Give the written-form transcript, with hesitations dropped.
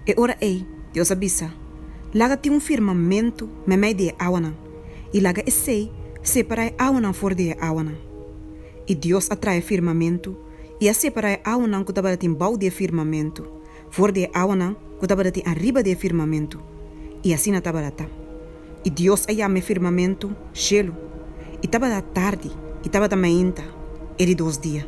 E ora ei, Deus avisa. Laga tem firmamento, me mai de awana. E laga e sei, separai awana for de awana. E Deus atrai firmamento, e a separai awana que tava tem bau de firmamento. For de awana que tava tem arriba de firmamento. E assim na tabarata. E Deus ayame firmamento, gelo. E tava da tarde, e tava da mainta, era 2 dias.